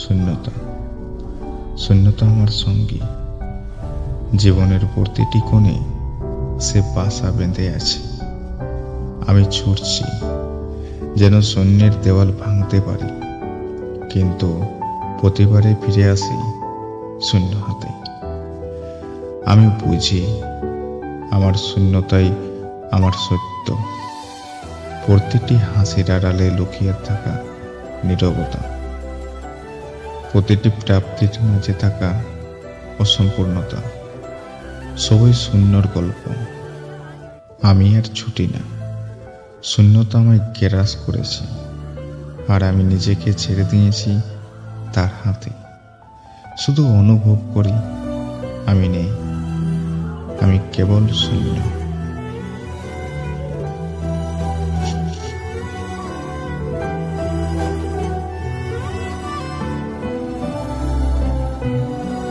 শূন্যতা শূন্যতা আমার সঙ্গী। জীবনের প্রতিটি কোণে সে বাসা বেঁধে আছে। আমি ছুটছি যেন শূন্যের দেওয়াল ভাঙতে পারি, কিন্তু প্রতিবারে ফিরে আসি শূন্য হাতে। আমি বুঝি আমার শূন্যতাই আমার সত্য, প্রতিটি হাসির আড়ালে লুকিয়ে থাকা নীরবতা, প্রতিটি প্রাপ্তির মাঝে থাকা অসম্পূর্ণতা। সবাই শূন্যর গল্প, আমি আর ছুটি না। শূন্যতা আমায় গ্রাস করেছে, আর আমি নিজেকে ছেড়ে দিয়েছি তার হাতে। শুধু অনুভব করি আমি নেই, আমি কেবল শূন্য।